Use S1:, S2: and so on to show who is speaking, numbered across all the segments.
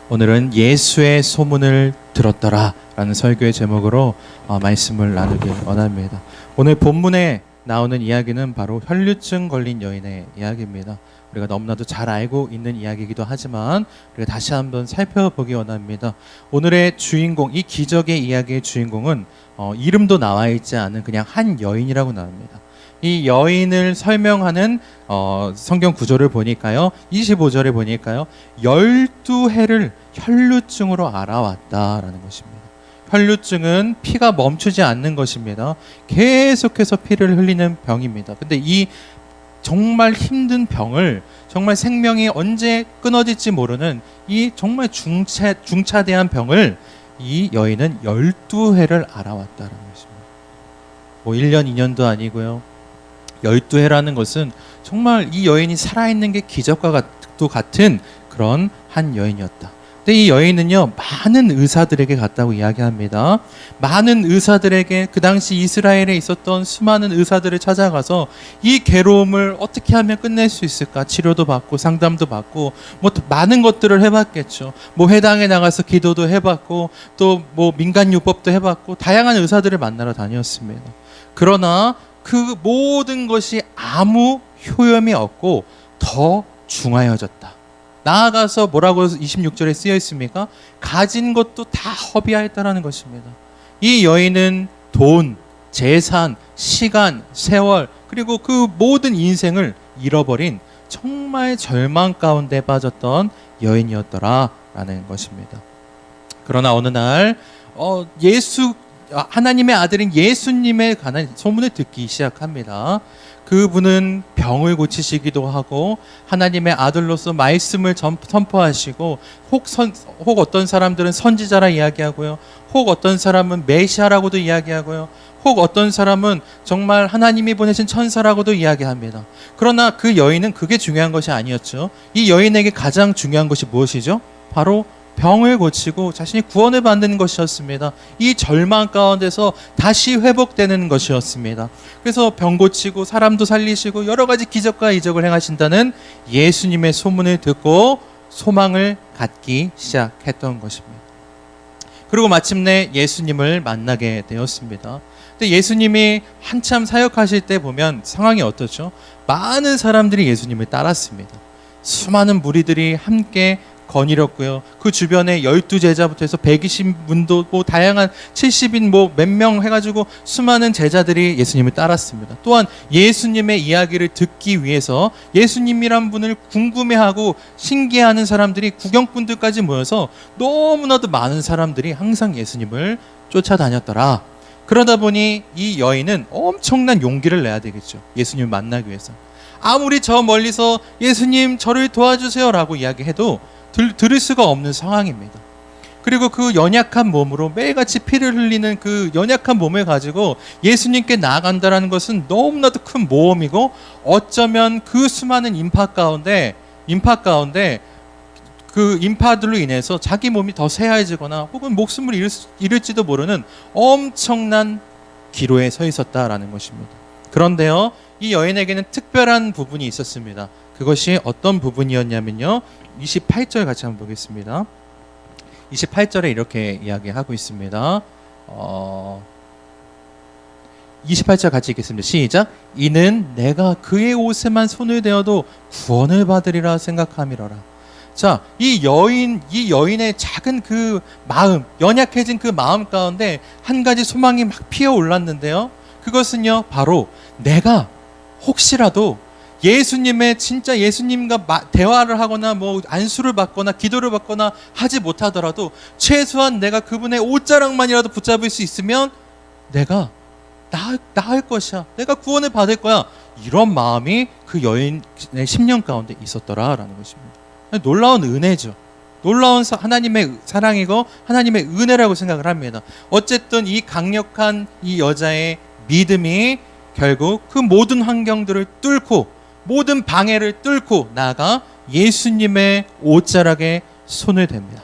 S1: 오늘은 예수의 소문을 들었더라 라는 설교의 제목으로 말씀을 나누길 원합니다. 오늘 본문에 나오는 이야기는 바로 혈류증 걸린 여인의 이야기입니다. 우리가 너무나도 잘 알고 있는 이야기이기도 하지만 우리가 다시 한번 살펴보기 원합니다. 오늘의 주인공, 이 기적의 이야기의 주인공은 이름도 나와 있지 않은 그냥 한 여인이라고 나옵니다. 이 여인을 설명하는 성경 구조를 보니까요, 25절에 보니까요, 12해를 혈류증으로 알아왔다라는 것입니다. 혈류증은 피가 멈추지 않는 것입니다. 계속해서 피를 흘리는 병입니다. 근데 이 정말 힘든 병을, 정말 생명이 언제 끊어질지 모르는 이 정말 중차대한 병을 이 여인은 12해를 알아왔다는 것입니다. 뭐 1년, 2년도 아니고요. 12해라는 것은 정말 이 여인이 살아있는 게 기적과 같은 그런 한 여인이었다. 근데 이 여인은요, 많은 의사들에게 갔다고 이야기합니다. 많은 의사들에게, 그 당시 이스라엘에 있었던 수많은 의사들을 찾아가서 이 괴로움을 어떻게 하면 끝낼 수 있을까, 치료도 받고 상담도 받고 뭐 많은 것들을 해봤겠죠. 뭐 회당에 나가서 기도도 해봤고 또 뭐 민간요법도 해봤고 다양한 의사들을 만나러 다녔습니다. 그러나 그 모든 것이 아무 효험이 없고 더 중하여졌다. 나아가서 뭐라고 26절에 쓰여 있습니까? 가진 것도 다 허비하였다라는 것입니다. 이 여인은 돈, 재산, 시간, 세월, 그리고 그 모든 인생을 잃어버린 정말 절망 가운데 빠졌던 여인이었더라라는 것입니다. 그러나 어느 날 하나님의 아들인 예수님에 관한 소문을 듣기 시작합니다. 그분은 병을 고치시기도 하고 하나님의 아들로서 말씀을 선포하시고 혹 어떤 사람들은 선지자라 이야기하고요. 혹 어떤 사람은 메시아라고도 이야기하고요. 혹 어떤 사람은 정말 하나님이 보내신 천사라고도 이야기합니다. 그러나 그 여인은 그게 중요한 것이 아니었죠. 이 여인에게 가장 중요한 것이 무엇이죠? 바로 병을 고치고 자신이 구원을 받는 것이었습니다. 이 절망 가운데서 다시 회복되는 것이었습니다. 그래서 병 고치고 사람도 살리시고 여러 가지 기적과 이적을 행하신다는 예수님의 소문을 듣고 소망을 갖기 시작했던 것입니다. 그리고 마침내 예수님을 만나게 되었습니다. 근데 예수님이 한참 사역하실 때 보면 상황이 어떻죠? 많은 사람들이 예수님을 따랐습니다. 수많은 무리들이 함께 거닐었고요. 그 주변에 12제자부터 해서 120분도 뭐 다양한 70인 뭐 몇 명 해가지고 수많은 제자들이 예수님을 따랐습니다. 또한 예수님의 이야기를 듣기 위해서 예수님이란 분을 궁금해하고 신기해하는 사람들이, 구경꾼들까지 모여서 너무나도 많은 사람들이 항상 예수님을 쫓아다녔더라. 그러다 보니 이 여인은 엄청난 용기를 내야 되겠죠. 예수님을 만나기 위해서. 아무리 저 멀리서 예수님 저를 도와주세요 라고 이야기해도 들을 수가 없는 상황입니다. 그리고 그 연약한 몸으로 매일같이 피를 흘리는 그 연약한 몸을 가지고 예수님께 나아간다는 것은 너무나도 큰 모험이고, 어쩌면 그 수많은 인파 가운데 그 인파들로 인해서 자기 몸이 더 쇠해지거나 혹은 목숨을 잃을지도 모르는 엄청난 기로에 서 있었다라는 것입니다. 그런데요, 이 여인에게는 특별한 부분이 있었습니다. 그것이 어떤 부분이었냐면요, 28절 같이 한번 보겠습니다. 28절에 이렇게 이야기하고 있습니다. 28절 같이 읽겠습니다. 시작. 이는 내가 그의 옷에만 손을 대어도 구원을 받으리라 생각함이로라. 자, 이 여인의 작은 그 마음, 연약해진 그 마음 가운데 한 가지 소망이 막 피어올랐는데요. 그것은요, 바로 내가 혹시라도 진짜 예수님과 대화를 하거나 뭐 안수를 받거나 기도를 받거나 하지 못하더라도 최소한 내가 그분의 옷자락만이라도 붙잡을 수 있으면 내가 나을 것이야. 내가 구원을 받을 거야. 이런 마음이 그 여인의 심령 가운데 있었더라라는 것입니다. 놀라운 은혜죠. 놀라운 하나님의 사랑이고 하나님의 은혜라고 생각을 합니다. 어쨌든 이 강력한 이 여자의 믿음이 결국 그 모든 환경들을 뚫고 모든 방해를 뚫고 나아가 예수님의 옷자락에 손을 댑니다.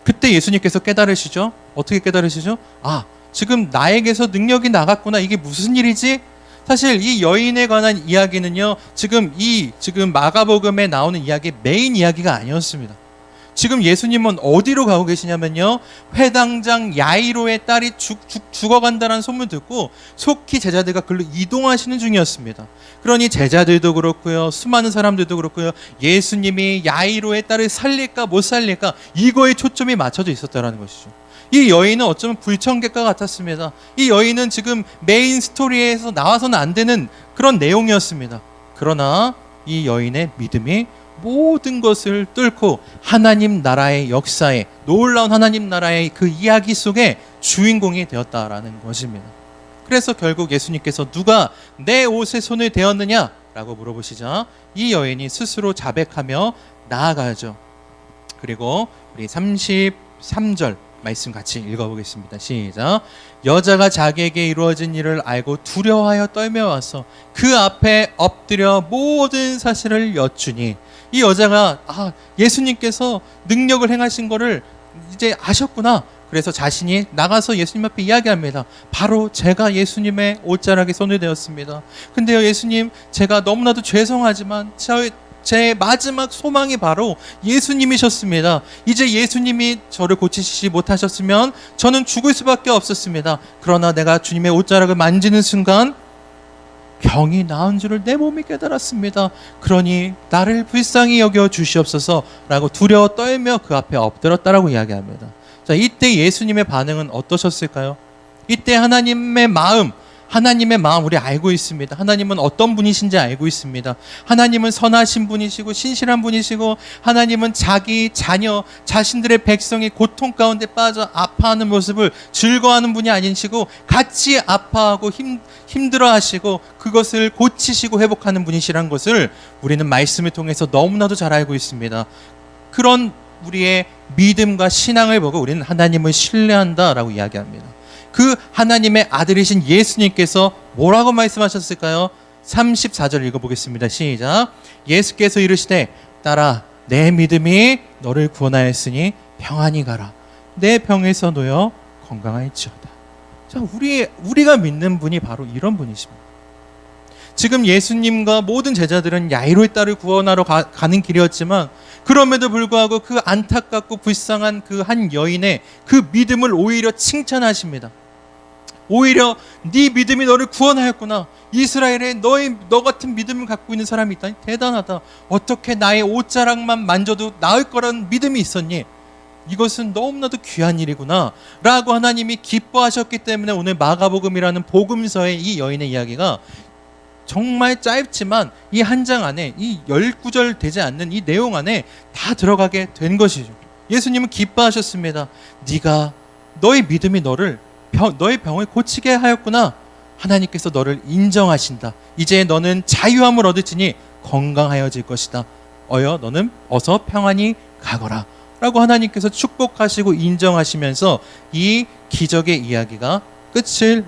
S1: 그때 예수님께서 깨달으시죠? 어떻게 깨달으시죠? 아, 지금 나에게서 능력이 나갔구나. 이게 무슨 일이지? 사실 이 여인에 관한 이야기는요, 지금 마가복음에 나오는 이야기의 메인 이야기가 아니었습니다. 지금 예수님은 어디로 가고 계시냐면요, 회당장 야이로의 딸이 죽어간다는 소문 듣고 속히 제자들과 글로 이동하시는 중이었습니다. 그러니 제자들도 그렇고요, 수많은 사람들도 그렇고요, 예수님이 야이로의 딸을 살릴까 못 살릴까 이거에 초점이 맞춰져 있었다는 것이죠. 이 여인은 어쩌면 불청객과 같았습니다. 이 여인은 지금 메인 스토리에서 나와서는 안 되는 그런 내용이었습니다. 그러나 이 여인의 믿음이 모든 것을 뚫고 하나님 나라의 역사에, 놀라운 하나님 나라의 그 이야기 속에 주인공이 되었다라는 것입니다. 그래서 결국 예수님께서 누가 내 옷에 손을 대었느냐 라고 물어보시자 이 여인이 스스로 자백하며 나아가죠. 그리고 우리 33절 말씀 같이 읽어보겠습니다. 시작. 여자가 자기에게 이루어진 일을 알고 두려워하여 떨며 와서 그 앞에 엎드려 모든 사실을 여쭈니, 이 여자가 예수님께서 능력을 행하신 거를 이제 아셨구나. 그래서 자신이 나가서 예수님 앞에 이야기합니다. 바로 제가 예수님의 옷자락에 손을 대었습니다. 근데요, 예수님, 제가 너무나도 죄송하지만 제 마지막 소망이 바로 예수님이셨습니다. 이제 예수님이 저를 고치시지 못하셨으면 저는 죽을 수밖에 없었습니다. 그러나 내가 주님의 옷자락을 만지는 순간 병이 나은 줄을 내 몸이 깨달았습니다. 그러니 나를 불쌍히 여겨 주시옵소서 라고 두려워 떨며 그 앞에 엎드렸다라고 이야기합니다. 자, 이때 예수님의 반응은 어떠셨을까요? 이때 하나님의 마음 우리 알고 있습니다. 하나님은 어떤 분이신지 알고 있습니다. 하나님은 선하신 분이시고 신실한 분이시고, 하나님은 자기 자녀, 자신들의 백성이 고통 가운데 빠져 아파하는 모습을 즐거워하는 분이 아니시고 같이 아파하고 힘들어하시고 그것을 고치시고 회복하는 분이시란 것을 우리는 말씀을 통해서 너무나도 잘 알고 있습니다. 그런 우리의 믿음과 신앙을 보고 우리는 하나님을 신뢰한다라고 이야기합니다. 그 하나님의 아들이신 예수님께서 뭐라고 말씀하셨을까요? 34절 읽어보겠습니다. 시작. 예수께서 이르시되 딸아, 내 믿음이 너를 구원하였으니 평안히 가라. 내 병에서 놓여 건강할지어다. 자, 우리가 믿는 분이 바로 이런 분이십니다. 지금 예수님과 모든 제자들은 야이로의 딸을 구원하러 가는 길이었지만, 그럼에도 불구하고 그 안타깝고 불쌍한 그 한 여인의 그 믿음을 오히려 칭찬하십니다. 오히려 네 믿음이 너를 구원하였구나. 이스라엘에 너 같은 믿음을 갖고 있는 사람이 있다니 대단하다. 어떻게 나의 옷자락만 만져도 나을 거라는 믿음이 있었니? 이것은 너무나도 귀한 일이구나 라고 하나님이 기뻐하셨기 때문에 오늘 마가복음이라는 복음서의 이 여인의 이야기가 정말 짧지만 이 한 장 안에, 이 10구절 되지 않는 이 내용 안에 다 들어가게 된 것이죠. 예수님은 기뻐하셨습니다. 네가 너의 믿음이 너의 병을 고치게 하였구나. 하나님께서 너를 인정하신다. 이제 너는 자유함을 얻으시니 건강하여질 것이다. 너는 어서 평안히 가거라 라고 하나님께서 축복하시고 인정하시면서 이 기적의 이야기가 끝을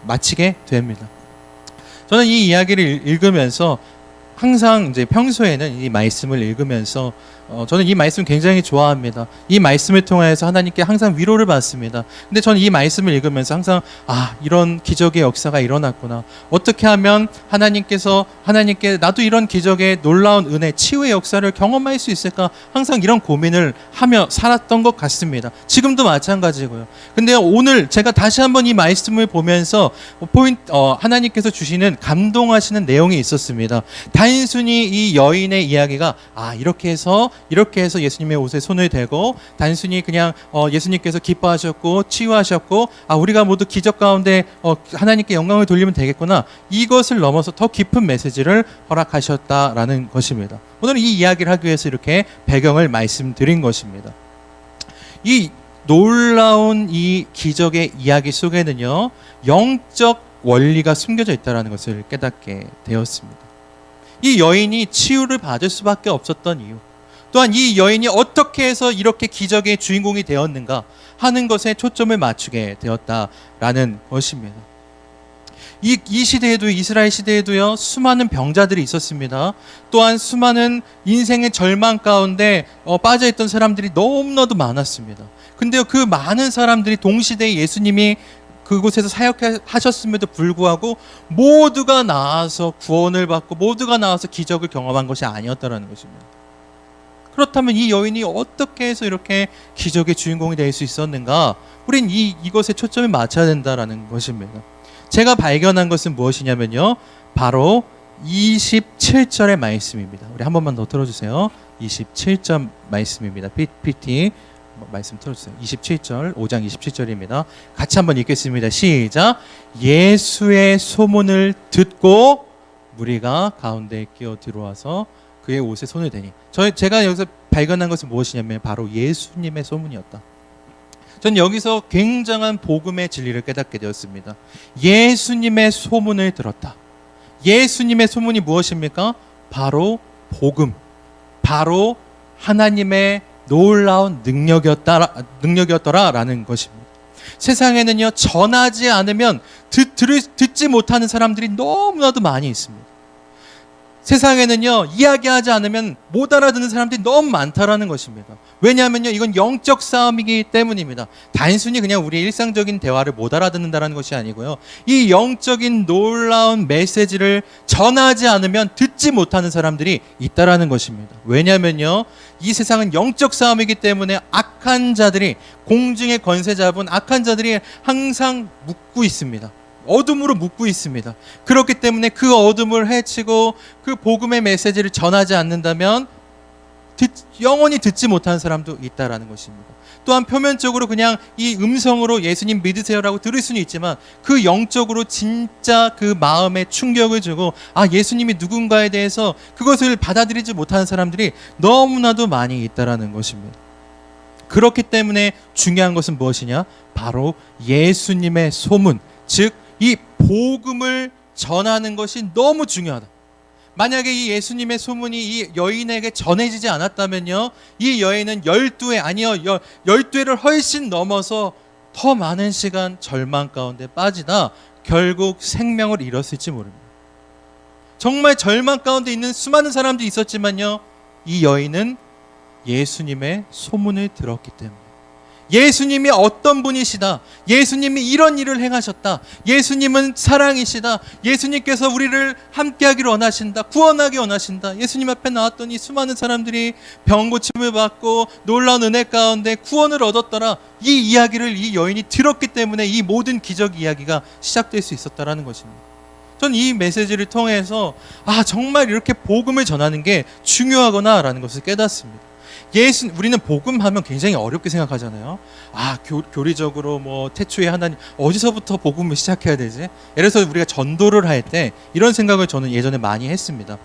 S1: 마치게 됩니다. 저는 이 이야기를 읽으면서 항상 이제 평소에는 이 말씀을 읽으면서 저는 이 말씀 굉장히 좋아합니다. 이 말씀을 통해서 하나님께 항상 위로를 받습니다. 근데 저는 이 말씀을 읽으면서 항상 이런 기적의 역사가 일어났구나. 어떻게 하면 하나님께 나도 이런 기적의 놀라운 은혜, 치유의 역사를 경험할 수 있을까? 항상 이런 고민을 하며 살았던 것 같습니다. 지금도 마찬가지고요. 근데 오늘 제가 다시 한번 이 말씀을 보면서 하나님께서 주시는 감동하시는 내용이 있었습니다. 단순히 이 여인의 이야기가 이렇게 해서 예수님의 옷에 손을 대고 단순히 그냥 예수님께서 기뻐하셨고 치유하셨고 우리가 모두 기적 가운데 하나님께 영광을 돌리면 되겠구나, 이것을 넘어서 더 깊은 메시지를 허락하셨다라는 것입니다. 오늘 이 이야기를 하기 위해서 이렇게 배경을 말씀드린 것입니다. 이 놀라운 이 기적의 이야기 속에는요, 영적 원리가 숨겨져 있다는 것을 깨닫게 되었습니다. 이 여인이 치유를 받을 수밖에 없었던 이유, 또한 이 여인이 어떻게 해서 이렇게 기적의 주인공이 되었는가 하는 것에 초점을 맞추게 되었다라는 것입니다. 이 시대에도, 이스라엘 시대에도요, 수많은 병자들이 있었습니다. 또한 수많은 인생의 절망 가운데 빠져있던 사람들이 너무나도 많았습니다. 근데요, 그 많은 사람들이 동시대에 예수님이 그곳에서 사역하셨음에도 불구하고 모두가 나와서 구원을 받고 모두가 나와서 기적을 경험한 것이 아니었다는 것입니다. 그렇다면 이 여인이 어떻게 해서 이렇게 기적의 주인공이 될 수 있었는가? 우린 이것에 초점을 맞춰야 된다라는 것입니다. 제가 발견한 것은 무엇이냐면요, 바로 27절의 말씀입니다. 우리 한 번만 더 들어주세요. 27절 말씀입니다. PT 말씀 틀어주세요. 27절, 5장 27절입니다. 같이 한번 읽겠습니다. 시작. 예수의 소문을 듣고 무리가 가운데에 끼어 들어와서 그의 옷에 손을 대니. 제가 여기서 발견한 것은 무엇이냐면 바로 예수님의 소문이었다. 전 여기서 굉장한 복음의 진리를 깨닫게 되었습니다. 예수님의 소문을 들었다. 예수님의 소문이 무엇입니까? 바로 복음, 바로 하나님의 놀라운 능력이었더라라는 것입니다. 세상에는요, 전하지 않으면 듣지 못하는 사람들이 너무나도 많이 있습니다. 세상에는요, 이야기하지 않으면 못 알아듣는 사람들이 너무 많다라는 것입니다. 왜냐하면요, 이건 영적 싸움이기 때문입니다. 단순히 그냥 우리 일상적인 대화를 못 알아듣는다는 것이 아니고요, 이 영적인 놀라운 메시지를 전하지 않으면 듣지 못하는 사람들이 있다라는 것입니다. 왜냐하면요, 이 세상은 영적 싸움이기 때문에 악한 자들이, 공중의 권세 잡은 악한 자들이 항상 묻고 있습니다. 어둠으로 묻고 있습니다. 그렇기 때문에 그 어둠을 해치고 그 복음의 메시지를 전하지 않는다면 영원히 듣지 못하는 사람도 있다라는 것입니다. 또한 표면적으로 그냥 이 음성으로 예수님 믿으세요라고 들을 수는 있지만 그 영적으로 진짜 그 마음에 충격을 주고 예수님이 누군가에 대해서 그것을 받아들이지 못하는 사람들이 너무나도 많이 있다라는 것입니다. 그렇기 때문에 중요한 것은 무엇이냐? 바로 예수님의 소문, 즉 이 복음을 전하는 것이 너무 중요하다. 만약에 이 예수님의 소문이 이 여인에게 전해지지 않았다면요, 이 여인은 12회를 훨씬 넘어서 더 많은 시간 절망 가운데 빠지다 결국 생명을 잃었을지 모릅니다. 정말 절망 가운데 있는 수많은 사람들이 있었지만요, 이 여인은 예수님의 소문을 들었기 때문에, 예수님이 어떤 분이시다, 예수님이 이런 일을 행하셨다, 예수님은 사랑이시다, 예수님께서 우리를 함께하기를 원하신다, 구원하기 원하신다, 예수님 앞에 나왔던 이 수많은 사람들이 병고침을 받고 놀라운 은혜 가운데 구원을 얻었더라, 이 이야기를 이 여인이 들었기 때문에 이 모든 기적 이야기가 시작될 수 있었다라는 것입니다. 전 이 메시지를 통해서 정말 이렇게 복음을 전하는 게 중요하구나라는 것을 깨닫습니다. 우리는 복음하면 굉장히 어렵게 생각하잖아요. 교리적으로 태초에 하나님, 어디서부터 복음을 시작해야 되지? 예를 들어서 우리가 전도를 할 때 이런 생각을 저는 예전에 많이 했습니다.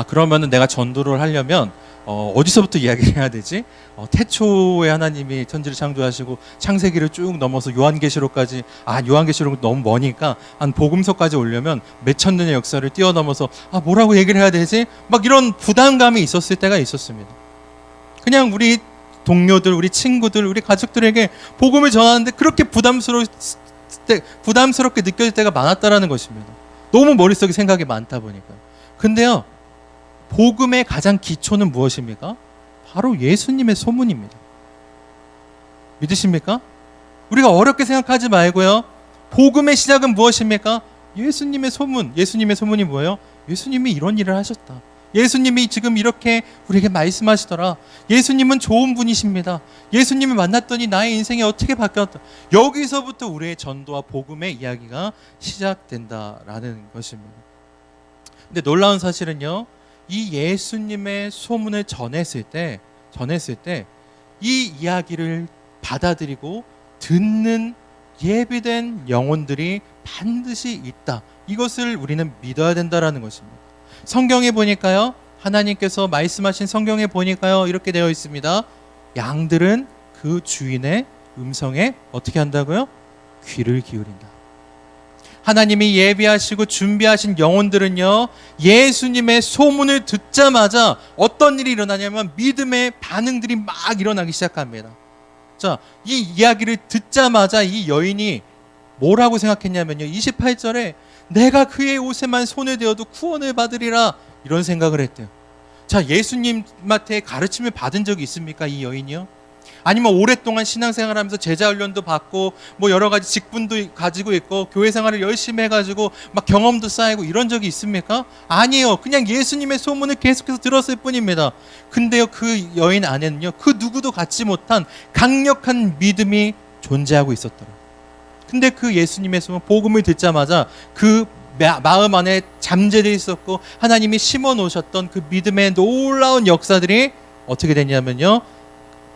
S1: 그러면은 내가 전도를 하려면 어디서부터 이야기를 해야 되지? 태초에 하나님이 천지를 창조하시고 창세기를 쭉 넘어서 요한계시록까지, 요한계시록은 너무 머니까 한 복음서까지 오려면 몇천 년의 역사를 뛰어넘어서 뭐라고 얘기를 해야 되지? 막 이런 부담감이 있었을 때가 있었습니다. 그냥 우리 동료들, 우리 친구들, 우리 가족들에게 복음을 전하는데 그렇게 부담스럽게 느껴질 때가 많았다라는 것입니다. 너무 머릿속에 생각이 많다 보니까. 근데요, 복음의 가장 기초는 무엇입니까? 바로 예수님의 소문입니다. 믿으십니까? 우리가 어렵게 생각하지 말고요, 복음의 시작은 무엇입니까? 예수님의 소문. 예수님의 소문이 뭐예요? 예수님이 이런 일을 하셨다. 예수님이 지금 이렇게 우리에게 말씀하시더라. 예수님은 좋은 분이십니다. 예수님을 만났더니 나의 인생이 어떻게 바뀌었다. 여기서부터 우리의 전도와 복음의 이야기가 시작된다라는 것입니다. 근데 놀라운 사실은요, 이 예수님의 소문을 전했을 때 이 이야기를 받아들이고 듣는 예비된 영혼들이 반드시 있다. 이것을 우리는 믿어야 된다라는 것입니다. 성경에 보니까요, 하나님께서 말씀하신 성경에 보니까요, 이렇게 되어 있습니다. 양들은 그 주인의 음성에 어떻게 한다고요? 귀를 기울인다. 하나님이 예비하시고 준비하신 영혼들은요, 예수님의 소문을 듣자마자 어떤 일이 일어나냐면 믿음의 반응들이 막 일어나기 시작합니다. 자, 이 이야기를 듣자마자 이 여인이 뭐라고 생각했냐면요, 28절에 내가 그의 옷에만 손을 대어도 구원을 받으리라, 이런 생각을 했대요. 자, 예수님한테 가르침을 받은 적이 있습니까, 이 여인이요? 아니면 오랫동안 신앙생활하면서 제자 훈련도 받고 뭐 여러 가지 직분도 가지고 있고 교회 생활을 열심히 해가지고 막 경험도 쌓이고 이런 적이 있습니까? 아니에요. 그냥 예수님의 소문을 계속해서 들었을 뿐입니다. 근데요, 그 여인 안에는요, 그 누구도 갖지 못한 강력한 믿음이 존재하고 있었더라. 근데 그 예수님의 소문, 복음을 듣자마자 그 마음 안에 잠재되어 있었고 하나님이 심어 놓으셨던 그 믿음의 놀라운 역사들이 어떻게 됐냐면요,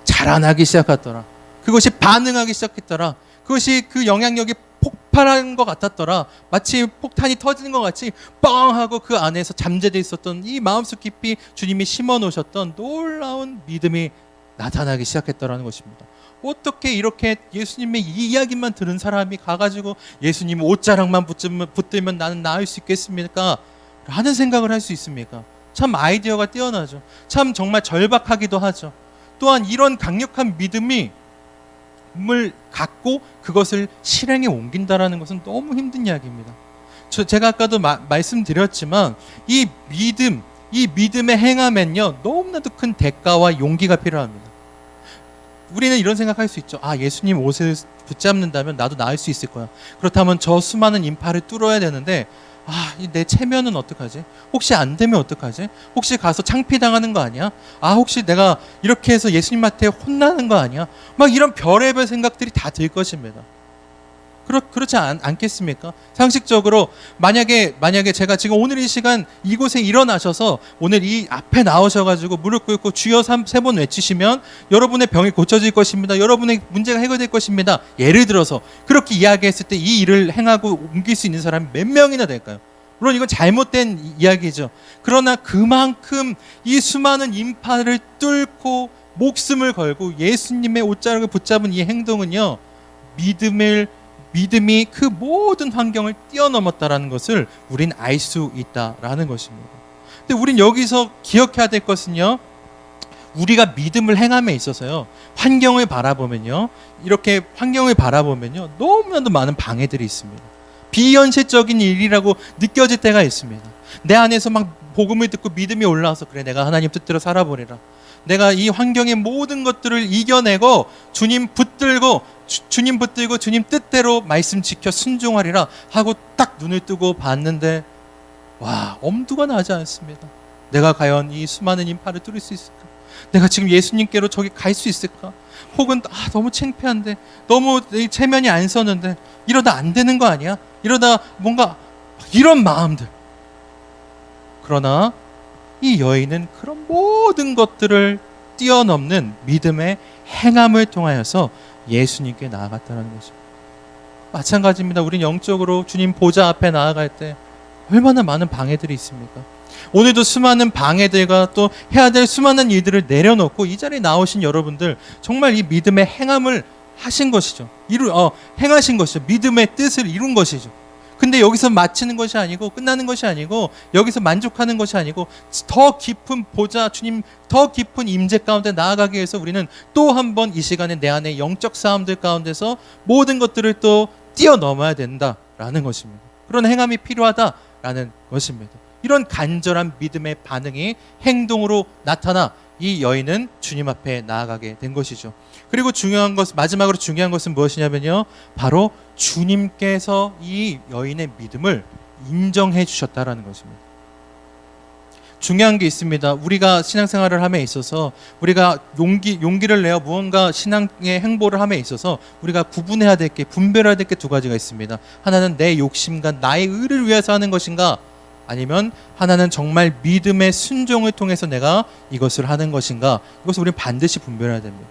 S1: 자라나기 시작했더라. 그것이 반응하기 시작했더라. 그것이 그 영향력이 폭발한 것 같았더라. 마치 폭탄이 터지는 것 같이 뻥 하고 그 안에서 잠재되어 있었던 이 마음속 깊이 주님이 심어 놓으셨던 놀라운 믿음이 나타나기 시작했더라는 것입니다. 어떻게 이렇게 예수님의 이 이야기만 들은 사람이 가가지고 예수님 옷자락만 붙들면 나는 나을 수 있겠습니까? 라는 생각을 할 수 있습니까? 참 아이디어가 뛰어나죠. 참 정말 절박하기도 하죠. 또한 이런 강력한 믿음을 갖고 그것을 실행에 옮긴다라는 것은 너무 힘든 이야기입니다. 제가 아까도 말씀드렸지만 이 믿음의 행함엔요, 너무나도 큰 대가와 용기가 필요합니다. 우리는 이런 생각할 수 있죠. 아, 예수님 옷을 붙잡는다면 나도 나을 수 있을 거야. 그렇다면 저 수많은 인파를 뚫어야 되는데, 아, 내 체면은 어떡하지? 혹시 안 되면 어떡하지? 혹시 가서 창피당하는 거 아니야? 아, 혹시 내가 이렇게 해서 예수님한테 혼나는 거 아니야? 막 이런 별의별 생각들이 다 들 것입니다. 그렇지 않겠습니까? 상식적으로 만약에 제가 지금 오늘 이 시간 이곳에 일어나셔서 오늘 이 앞에 나오셔가지고 무릎 꿇고 주여 3번 외치시면 여러분의 병이 고쳐질 것입니다. 여러분의 문제가 해결될 것입니다. 예를 들어서 그렇게 이야기했을 때 이 일을 행하고 옮길 수 있는 사람이 몇 명이나 될까요? 물론 이건 잘못된 이야기죠. 그러나 그만큼 이 수많은 인파를 뚫고 목숨을 걸고 예수님의 옷자락을 붙잡은 이 행동은요, 믿음이 그 모든 환경을 뛰어넘었다라는 것을 우린 알 수 있다라는 것입니다. 근데 우린 여기서 기억해야 될 것은요, 우리가 믿음을 행함에 있어서요, 환경을 바라보면요, 너무나도 많은 방해들이 있습니다. 비현실적인 일이라고 느껴질 때가 있습니다. 내 안에서 막 복음을 듣고 믿음이 올라와서 그래, 내가 하나님 뜻대로 살아보리라. 내가 이 환경의 모든 것들을 이겨내고 주님 붙들고 주님 뜻대로 말씀 지켜 순종하리라 하고 딱 눈을 뜨고 봤는데, 와, 엄두가 나지 않습니다. 내가 과연 이 수많은 인파를 뚫을 수 있을까? 내가 지금 예수님께로 저기 갈 수 있을까? 혹은 너무 창피한데, 너무 체면이 안 서는데, 이러다 안 되는 거 아니야? 이러다 뭔가 이런 마음들. 그러나 이 여인은 그런 모든 것들을 뛰어넘는 믿음의 행함을 통하여서 예수님께 나아갔다는 것입니다. 마찬가지입니다. 우린 영적으로 주님 보좌 앞에 나아갈 때 얼마나 많은 방해들이 있습니까? 오늘도 수많은 방해들과 또 해야 될 수많은 일들을 내려놓고 이 자리에 나오신 여러분들, 정말 이 믿음의 행함을 하신 것이죠. 행하신 것이죠. 믿음의 뜻을 이룬 것이죠. 근데 여기서 마치는 것이 아니고, 끝나는 것이 아니고, 여기서 만족하는 것이 아니고, 더 깊은 보좌, 주님 더 깊은 임재 가운데 나아가기 위해서 우리는 또 한 번 이 시간에 내 안에 영적 싸움들 가운데서 모든 것들을 또 뛰어넘어야 된다라는 것입니다. 그런 행함이 필요하다라는 것입니다. 이런 간절한 믿음의 반응이 행동으로 나타나 이 여인은 주님 앞에 나아가게 된 것이죠. 그리고 마지막으로 중요한 것은 무엇이냐면요, 바로 주님께서 이 여인의 믿음을 인정해 주셨다라는 것입니다. 중요한 게 있습니다. 우리가 신앙생활을 함에 있어서, 우리가 용기를 내어 무언가 신앙의 행보를 함에 있어서 우리가 분별해야 될 게 두 가지가 있습니다. 하나는 내 욕심과 나의 의를 위해서 하는 것인가, 아니면 하나는 정말 믿음의 순종을 통해서 내가 이것을 하는 것인가, 이것을 우리는 반드시 분별해야 됩니다.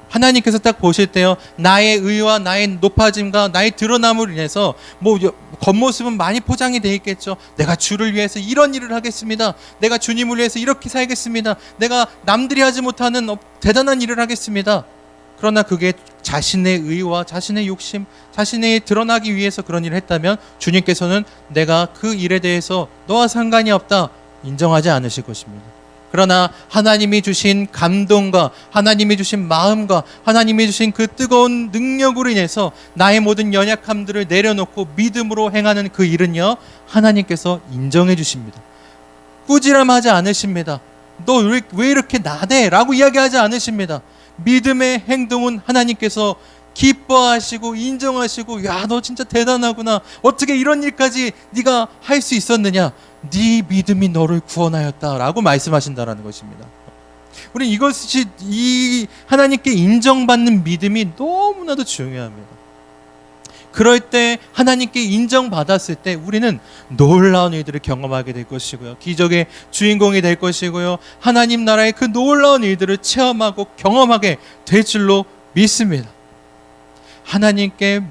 S1: 하나님께서 딱 보실 때요, 나의 의와 나의 높아짐과 나의 드러남으로 인해서 겉모습은 많이 포장이 되어 있겠죠. 내가 주를 위해서 이런 일을 하겠습니다. 내가 주님을 위해서 이렇게 살겠습니다. 내가 남들이 하지 못하는 대단한 일을 하겠습니다. 그러나 그게 자신의 의와 자신의 욕심, 자신의 드러나기 위해서 그런 일을 했다면 주님께서는 내가 그 일에 대해서 너와 상관이 없다 인정하지 않으실 것입니다. 그러나 하나님이 주신 감동과 하나님이 주신 마음과 하나님이 주신 그 뜨거운 능력으로 인해서 나의 모든 연약함들을 내려놓고 믿음으로 행하는 그 일은요, 하나님께서 인정해 주십니다. 꾸지람하지 않으십니다. 너 왜 이렇게 나대? 라고 이야기하지 않으십니다. 믿음의 행동은 하나님께서 기뻐하시고 인정하시고, 야, 너 진짜 대단하구나. 어떻게 이런 일까지 네가 할 수 있었느냐. 네 믿음이 너를 구원하였다라고 말씀하신다라는 것입니다. 우리 이것이 이 하나님께 인정받는 믿음이 너무나도 중요합니다. 그럴 때 하나님께 인정받았을 때 우리는 놀라운 일들을 경험하게 될 것이고요. 기적의 주인공이 될 것이고요. 하나님 나라의 그 놀라운 일들을 체험하고 경험하게 될 줄로 믿습니다. 하나님께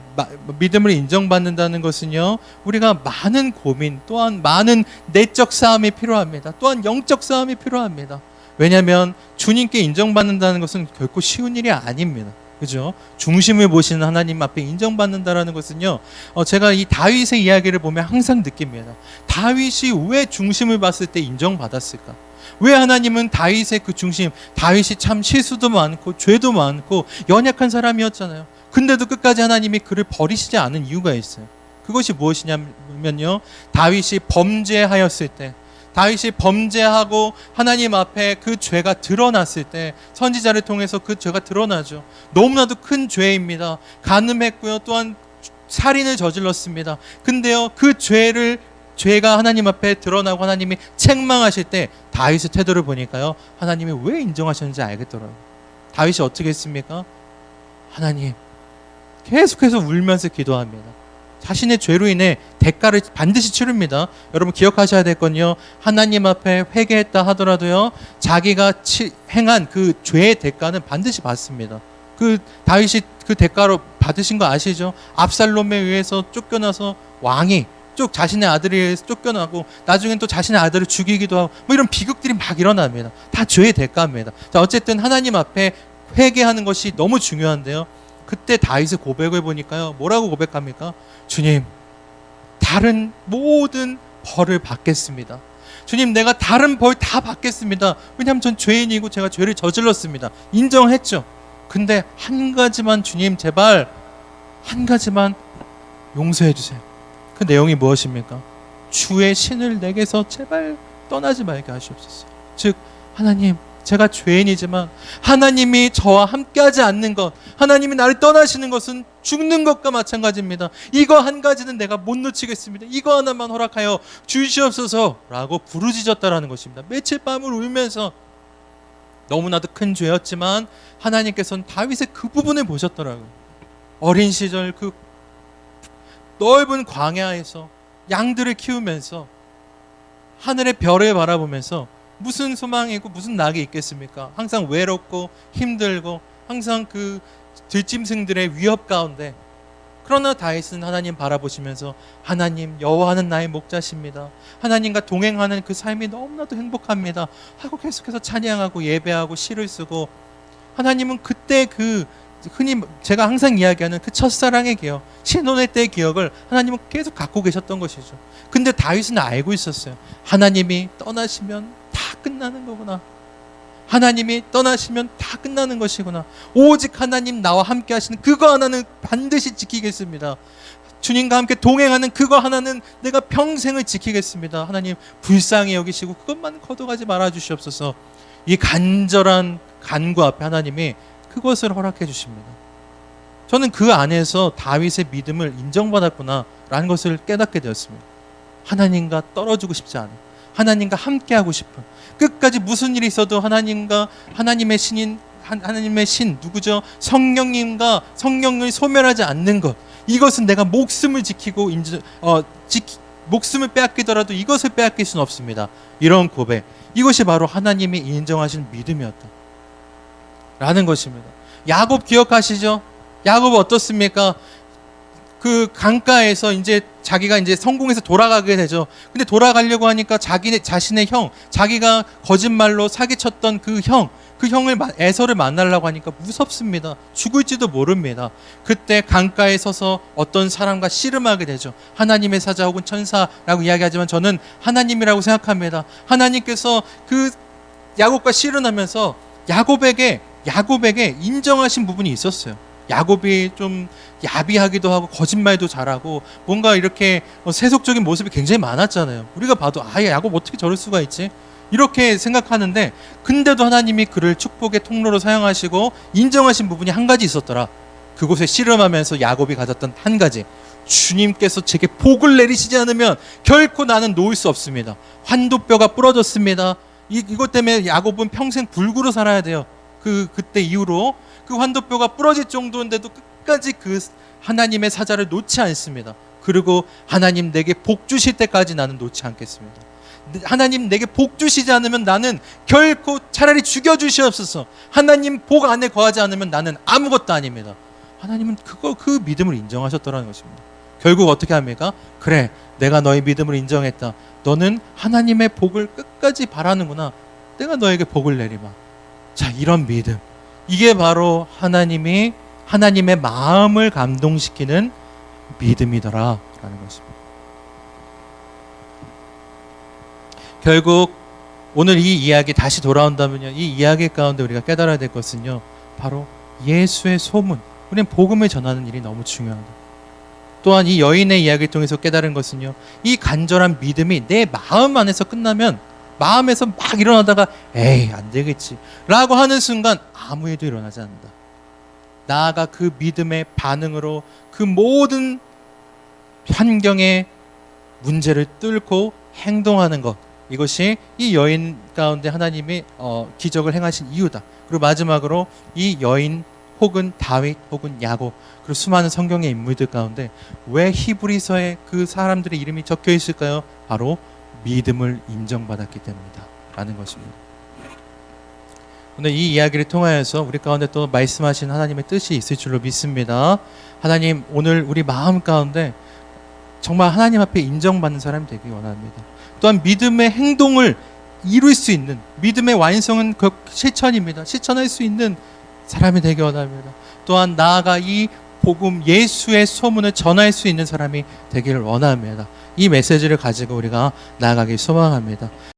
S1: 믿음을 인정받는다는 것은요, 우리가 많은 고민, 또한 많은 내적 싸움이 필요합니다. 또한 영적 싸움이 필요합니다. 왜냐하면 주님께 인정받는다는 것은 결코 쉬운 일이 아닙니다. 그죠? 중심을 보시는 하나님 앞에 인정받는다라는 것은요, 제가 이 다윗의 이야기를 보면 항상 느낍니다. 다윗이 왜 중심을 봤을 때 인정받았을까? 왜 하나님은 다윗의 그 중심, 다윗이 참 실수도 많고 죄도 많고 연약한 사람이었잖아요. 근데도 끝까지 하나님이 그를 버리시지 않은 이유가 있어요. 그것이 무엇이냐면요, 다윗이 범죄하였을 때, 다윗이 범죄하고 하나님 앞에 그 죄가 드러났을 때, 선지자를 통해서 그 죄가 드러나죠. 너무나도 큰 죄입니다. 간음했고요, 또한 살인을 저질렀습니다. 근데요, 그 죄가 하나님 앞에 드러나고 하나님이 책망하실 때 다윗의 태도를 보니까요, 하나님이 왜 인정하셨는지 알겠더라고요. 다윗이 어떻게 했습니까? 하나님, 계속해서 울면서 기도합니다. 자신의 죄로 인해 대가를 반드시 치릅니다. 여러분 기억하셔야 될 건요, 하나님 앞에 회개했다 하더라도요, 자기가 행한 그 죄의 대가는 반드시 받습니다. 그 다윗이 그 대가로 받으신 거 아시죠? 압살롬에 의해서 쫓겨나서 왕이 자신의 아들에 의해서 쫓겨나고, 나중엔 또 자신의 아들을 죽이기도 하고, 뭐 이런 비극들이 막 일어납니다. 다 죄의 대가입니다. 자, 어쨌든 하나님 앞에 회개하는 것이 너무 중요한데요, 그때 다윗의 고백을 보니까요, 뭐라고 고백합니까? 주님, 다른 모든 벌을 받겠습니다. 주님, 내가 다른 벌 다 받겠습니다. 왜냐하면 전 죄인이고 제가 죄를 저질렀습니다. 인정했죠. 근데 한 가지만, 주님 제발 한 가지만 용서해 주세요. 그 내용이 무엇입니까? 주의 신을 내게서 제발 떠나지 말게 하시옵소서. 즉, 하나님, 제가 죄인이지만 하나님이 저와 함께하지 않는 것, 하나님이 나를 떠나시는 것은 죽는 것과 마찬가지입니다. 이거 한 가지는 내가 못 놓치겠습니다. 이거 하나만 허락하여 주시옵소서 라고 부르짖었다라는 것입니다. 며칠 밤을 울면서, 너무나도 큰 죄였지만 하나님께서는 다윗의 그 부분을 보셨더라고요. 어린 시절 그 넓은 광야에서 양들을 키우면서 하늘의 별을 바라보면서 무슨 소망이고 무슨 낙이 있겠습니까? 항상 외롭고 힘들고 항상 그 들짐승들의 위협 가운데, 그러나 다윗은 하나님 바라보시면서, 하나님, 여호와는 나의 목자십니다. 하나님과 동행하는 그 삶이 너무나도 행복합니다 하고 계속해서 찬양하고 예배하고 시를 쓰고, 하나님은 그때 그 흔히 제가 항상 이야기하는 그 첫사랑의 기억, 신혼의 때의 기억을 하나님은 계속 갖고 계셨던 것이죠. 근데 다윗은 알고 있었어요. 하나님이 떠나시면 다 끝나는 거구나. 하나님이 떠나시면 다 끝나는 것이구나. 오직 하나님 나와 함께 하시는 그거 하나는 반드시 지키겠습니다. 주님과 함께 동행하는 그거 하나는 내가 평생을 지키겠습니다. 하나님 불쌍히 여기시고 그것만 거둬가지 말아 주시옵소서. 이 간절한 간구 앞에 하나님이 그것을 허락해 주십니다. 저는 그 안에서 다윗의 믿음을 인정받았구나 라는 것을 깨닫게 되었습니다. 하나님과 떨어지고 싶지 않아요. 하나님과 함께하고 싶은, 끝까지 무슨 일이 있어도 하나님과 하나님의 신인, 하나님의 신 누구죠? 성령님과 성령을 소멸하지 않는 것, 이것은 내가 목숨을 지키고 목숨을 빼앗기더라도 이것을 빼앗길 수는 없습니다. 이런 고백, 이것이 바로 하나님이 인정하신 믿음이었다 라는 것입니다. 야곱 기억하시죠? 야곱 어떻습니까? 그 강가에서 자기가 성공해서 돌아가게 되죠. 근데 돌아가려고 하니까 자신의 형, 자기가 거짓말로 사기쳤던 그 형을 에서를 만나려고 하니까 무섭습니다. 죽을지도 모릅니다. 그때 강가에 서서 어떤 사람과 씨름하게 되죠. 하나님의 사자 혹은 천사라고 이야기하지만 저는 하나님이라고 생각합니다. 하나님께서 그 야곱과 씨름하면서 야곱에게 인정하신 부분이 있었어요. 야곱이 좀 야비하기도 하고 거짓말도 잘하고 뭔가 이렇게 세속적인 모습이 굉장히 많았잖아요. 우리가 봐도 야곱 어떻게 저럴 수가 있지? 이렇게 생각하는데, 근데도 하나님이 그를 축복의 통로로 사용하시고 인정하신 부분이 한 가지 있었더라. 그곳에 씨름하면서 야곱이 가졌던 한 가지, 주님께서 제게 복을 내리시지 않으면 결코 나는 놓을 수 없습니다. 환도뼈가 부러졌습니다. 이것 때문에 야곱은 평생 불구로 살아야 돼요. 그때 이후로 그 환도뼈가 부러질 정도인데도 끝까지 그 하나님의 사자를 놓지 않습니다. 그리고 하나님 내게 복 주실 때까지 나는 놓지 않겠습니다. 하나님 내게 복 주시지 않으면 나는 결코, 차라리 죽여주시옵소서, 하나님 복 안에 거하지 않으면 나는 아무것도 아닙니다. 하나님은 그 믿음을 인정하셨더라는 것입니다. 결국 어떻게 합니까? 그래, 내가 너의 믿음을 인정했다. 너는 하나님의 복을 끝까지 바라는구나. 내가 너에게 복을 내리마. 자, 이런 믿음, 이게 바로 하나님의 마음을 감동시키는 믿음이더라 라는 것입니다. 결국 오늘 이 이야기 다시 돌아온다면요, 이 이야기 가운데 우리가 깨달아야 될 것은요, 바로 예수의 소문, 우리는 복음을 전하는 일이 너무 중요하다. 또한 이 여인의 이야기를 통해서 깨달은 것은요, 이 간절한 믿음이 내 마음 안에서 끝나면, 마음에서 막 일어나다가 에이 안 되겠지 라고 하는 순간 아무 일도 일어나지 않는다. 나아가 그 믿음의 반응으로 그 모든 환경의 문제를 뚫고 행동하는 것, 이것이 이 여인 가운데 하나님이 기적을 행하신 이유다. 그리고 마지막으로 이 여인 혹은 다윗 혹은 야곱, 그리고 수많은 성경의 인물들 가운데 왜 히브리서에 그 사람들의 이름이 적혀 있을까요? 바로 믿음을 인정받았기 때문이다 라는 것입니다. 오늘 이 이야기를 통하여서 우리 가운데 또 말씀하신 하나님의 뜻이 있을 줄로 믿습니다. 하나님, 오늘 우리 마음 가운데 정말 하나님 앞에 인정받는 사람이 되기 원합니다. 또한 믿음의 행동을 이룰 수 있는, 믿음의 완성은 그 실천입니다. 실천할 수 있는 사람이 되기 원합니다. 또한 나아가 이 복음, 예수의 소문을 전할 수 있는 사람이 되기를 원합니다. 이 메시지를 가지고 우리가 나아가길 소망합니다.